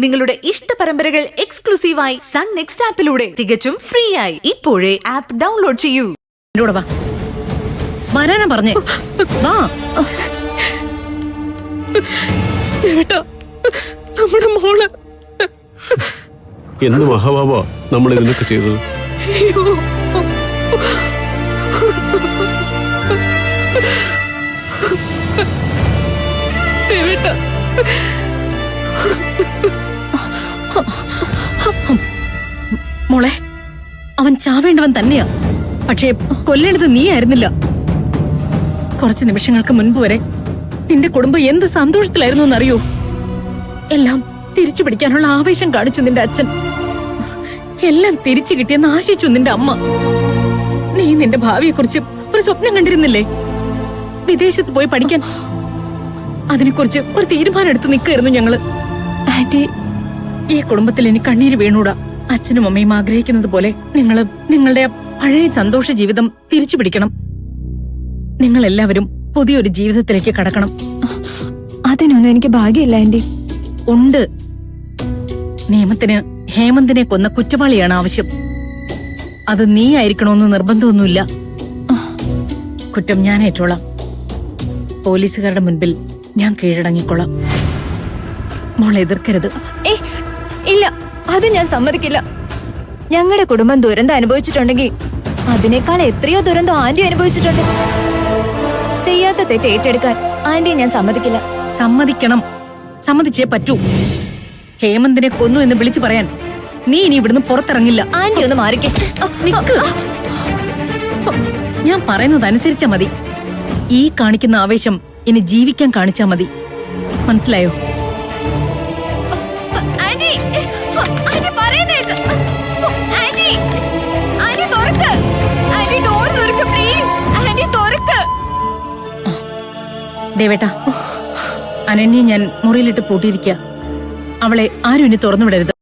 നിങ്ങളുടെ ഇഷ്ട പരമ്പരകൾ എക്സ്ക്ലൂസീവായി സൺ നെക്സ്റ്റ് ആപ്പിലൂടെ തികച്ചും ഫ്രീ ആയി ഇപ്പോഴേ ആപ്പ് ഡൗൺലോഡ് ചെയ്യൂ. വാ, വരാനാ പറഞ്ഞേ. വാ. നമ്മുടെ മോള് എന്ത് മഹാബാബാ നമ്മൾ ഇതിനൊക്കെ ചെയ്തത്? മോളെ, അവൻ ചാവേണ്ടവൻ തന്നെയാ. പക്ഷേ കൊല്ലേണ്ടത് നീ ആയിരുന്നില്ല. കുറച്ച് നിമിഷങ്ങൾക്ക് മുൻപ് വരെ നിന്റെ കുടുംബം എന്ത് സന്തോഷത്തിലായിരുന്നു എന്നറിയോ? എല്ലാം തിരിച്ചു പിടിക്കാനുള്ള ആവേശം കാണിച്ചു നിന്റെ അച്ഛൻ. എല്ലാം തിരിച്ചു കിട്ടിയെന്ന് ആശിച്ചു നിന്റെ അമ്മ. നീ നിന്റെ ഭാവിയെക്കുറിച്ച് ഒരു സ്വപ്നം കണ്ടിരുന്നില്ലേ? വിദേശത്ത് പോയി പഠിക്കാൻ. അതിനെക്കുറിച്ച് ഒരു തീരുമാനം എടുത്ത് നിൽക്കായിരുന്നു ഞങ്ങള്. ആന്റി, ഈ കുടുംബത്തിൽ ഇനി കണ്ണീര് വീണൂടാ. അച്ഛനും അമ്മയും ആഗ്രഹിക്കുന്നത് പോലെ നിങ്ങളുടെ പഴയ സന്തോഷ ജീവിതം തിരിച്ചു പിടിക്കണം. നിങ്ങൾ എല്ലാവരും പുതിയൊരു ജീവിതത്തിലേക്ക് കടക്കണം. അതിനൊന്നും എനിക്ക് ഭാഗ്യമില്ല ആന്റി. ഉണ്ട്. നിയമത്തിന് ഹേമന്തിനെ കൊന്ന കുറ്റവാളിയാണ് ആവശ്യം. അത് നീ ആയിരിക്കണമെന്ന് നിർബന്ധമൊന്നുമില്ല. കുറ്റം ഞാൻ ഏറ്റോളാം. പോലീസുകാരുടെ മുൻപിൽ ഞാൻ കീഴടങ്ങിക്കൊള്ളാം. മോളെ എതിർക്കരുത്. ഇല്ല, അത് ഞാൻ സമ്മതിക്കില്ല. ഞങ്ങളുടെ കുടുംബം ദുരന്തം അനുഭവിച്ചിട്ടുണ്ടെങ്കിൽ അതിനേക്കാൾ എത്രയോ ദുരന്തം ആന്റി അനുഭവിച്ചിട്ടുണ്ട്. ചെയ്യാത്ത തെറ്റ് ഏറ്റെടുക്കാൻ ആന്റിയെ ഞാൻ സമ്മതിക്കില്ല. സമ്മതിക്കണം. സമ്മതിച്ചേ പറ്റൂ. ഹേമന്തിനെ കൊന്നു എന്ന് വിളിച്ചു പറയാൻ നീ ഇനി ഇവിടുന്ന് പുറത്തിറങ്ങില്ല. ആന്റി ഒന്ന് മാറിക്കേ. നിക്ക്. ഞാൻ പറയുന്നത് അനുസരിച്ചാ മതി. ഈ കാണിക്കുന്ന ആവേശം ഇനി ജീവിക്കാൻ കാണിച്ചാ മതി. മനസ്സിലായോ? ദേവേട്ടാ, അനന്യെ ഞാൻ മുറിയിലിട്ട് പൂട്ടിയിരിക്കുക. അവളെ ആരും ഇനി തുറന്നുവിടരുത്.